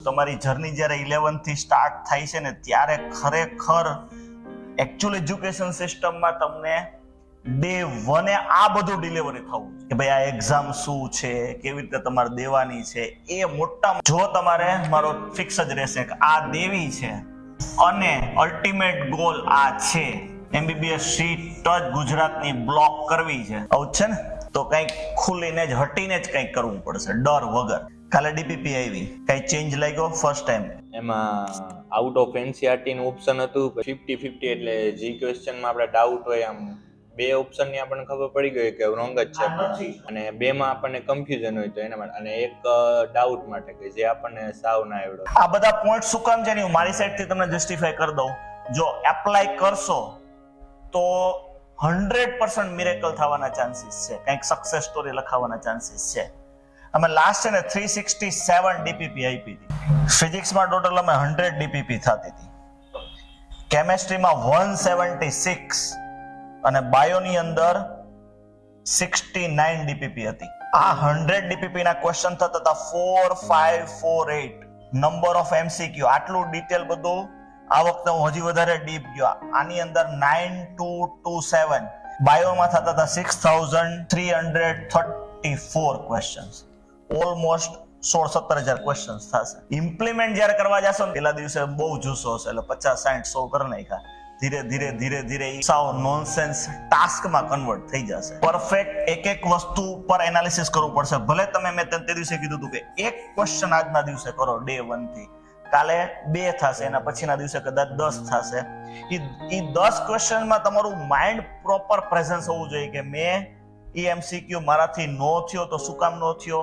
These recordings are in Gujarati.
તમારી જર્ની જ્યારે 11 થી સ્ટાર્ટ થાય છે ને ત્યારે ખરેખર એકચ્યુઅલ એજ્યુકેશન સિસ્ટમમાં તમને ડે 1 આ બધું ડિલિવરી થવું કે ભાઈ આ એક્ઝામ શું છે, કેવી રીતે તમારે દેવાની છે, એ મોટા જો તમારે મારો ફિક્સ જ રહેશે કે આ દેવી છે અને અલ્ટિમેટ ગોલ આ છે એમબીબીએસ સીટ જ ગુજરાતની બ્લોક કરવી છે, આવું છે ને તો કંઈક ખુલીને જ હટીને જ કંઈક કરવું પડશે ડર વગર. કાલે ડીપીપી આવી, કઈ ચેન્જ લાગ્યો ફર્સ્ટ ટાઈમ? એમાં આઉટ ઓફ એનસીઆરટી નું ઓપ્શન હતું 50-50 એટલે જી ક્વેશ્ચનમાં આપણે ડાઉટ હોય આમ બે ઓપ્શન ની આપણને ખબર પડી ગઈ કે રોંગ જ છે અને બે માં આપણને કન્ફ્યુઝન હોય તો એના માટે અને એક ડાઉટ માટે કે જે આપણને સાવ ના આવડે. આ બધા પોઈન્ટ શું કામ છે હું મારી સાઈડ થી તમને જસ્ટિફાઈ કરી દઉં. જો એપ્લાય કરશો તો 100% મિરેકલ થવાના ચાન્સીસ છે, કંઈક સક્સેસ સ્ટોરી લખાવવાના ચાન્સીસ છે. અમે લાસ્ટ છે ને 367 ડીપીપી આપી હતી. ફિઝિક્સમાં ટોટલ અમે 100 ડીપીપી થતી હતી, કેમેસ્ટ્રીમાં 176 અને બાયોની અંદર 69 ડીપીપી હતી. આ 100 ડીપીપી ના ક્વેશ્ચન થતા હતા 4, 5, 4, 8 નંબર ઓફ એમસીક્યુ. આટલું ડિટેલ બધું આ વખતે હું હજી વધારે ડીપ ગયો. આની અંદર 9227 બાયોમાં થતા હતા 6334 ક્વેશ્ચન્સ, ઓલમોસ્ટ 16-17 હજાર ક્વેશ્ચન્સ થશે. ઇમ્પ્લિમેન્ટ જ્યારે કરવા જશો ને પેલા દિવસે બહુ જુસ્સો હશે એટલે 50-60-100 કરી નાખ્યા. ધીરે ધીરે સાવ નોનસેન્સ ટાસ્કમાં કન્વર્ટ થઈ જશે. પરફેક્ટ એક વસ્તુ પર એનાલિસિસ કરવું પડશે. ભલે તમે મેં તે દિવસે કીધું હતું કે એક ક્વેશ્ચન આજના દિવસે કરો ડે 1 થી, કાલે 2 થશે, એના પછીના દિવસે કદાચ 10 થશે. એ 10 ક્વેશ્ચનમાં તમારું માઇન્ડ પ્રોપર પ્રેઝન્સ હોવું જોઈએ કે મેં એમસીક્યુ મારાથી નો થયો તો શું કામ નો થયો,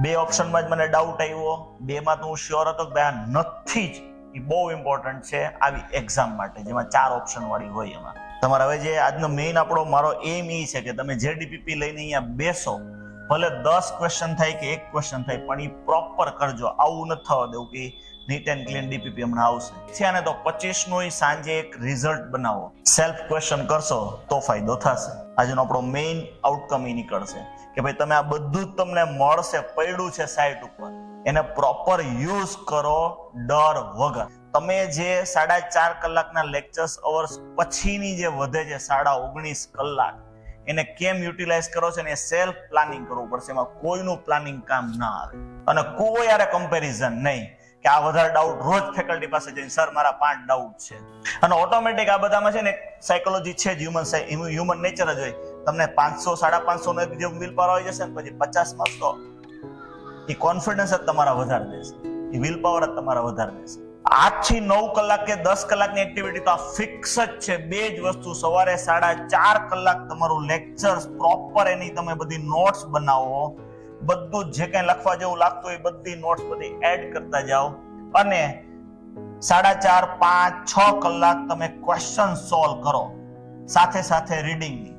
2 ઓપ્શનમાં જ મને ડાઉટ આવ્યો, 2 માં તો હું શ્યોર હતો કે આ નથી જ. એ બહુ ઇમ્પોર્ટન્ટ છે આવી એક્ઝામ માટે જેમાં 4 ઓપ્શન વાળી હોય. એમાં તમારે હવે જે આજનો મેઇન આપણો મારો એમ એ છે કે તમે જે ડીપીપી લઈને અહીંયા બેસો, ભલે 10 ક્વેશ્ચન થાય કે 1 ક્વેશ્ચન થાય પણ એ પ્રોપર કરજો. આવું નથી થવા દેવું કે નીટ એન્ડ ક્લીન ડીપીપી હમણાં આવશે છે તો 25 નું સાંજે એક રિઝલ્ટ બનાવો, સેલ્ફ ક્વેશ્ચન કરશો તો ફાયદો થશે. આજનો આપણો મેઇન આઉટકમ એ નીકળશે કે ભાઈ તમે આ બધું જ તમને મળશે, પડ્યું છે સાઇટ ઉપર, એને પ્રોપર યુઝ કરો ડર વગર. તમે જે 4.5 કલાકના લેક્ચર્સ અવર્સ પછીની જે વધે છે 19.5 કલાક, એને કેમ યુટિલાઇઝ કરો છો ને એ સેલ્ફ પ્લાનિંગ કરવું પડશે. એમાં કોઈનું પ્લાનિંગ કામ ના આવે અને કોઈ યારે કમ્પેરિઝન નહીં કે આ વધારે ડાઉટ રોજ ફેકલ્ટી પાસે જઈને સર મારા 5 ડાઉટ છે. અને ઓટોમેટિક આ બધામાં છે ને સાયકોલોજી છે જ, હ્યુમન નેચર જ હોય. તમને 500-550 નો જે વિલ પાવર આવી જશે ને પછી 50 માં તો એ કોન્ફિડન્સ જ તમારા વધારે દેશે, એ વિલ પાવર જ તમારા વધારે દેશે. 8 થી 9 કલાક કે 10 કલાકની એક્ટિવિટી તો આ ફિક્સ જ છે. 2 જ વસ્તુ, સવારે 4.5 કલાક તમારું લેક્ચર્સ પ્રોપર, એની તમે બધી નોટ્સ બનાવો, બધું જે કઈ લખવા જેવું લાગતું હોય બધી નોટ્સ બધી એડ કરતા જાઓ અને 4.5, 5, 6 કલાક તમે ક્વેશ્ચન સોલ્વ કરો સાથે સાથે રીડિંગની.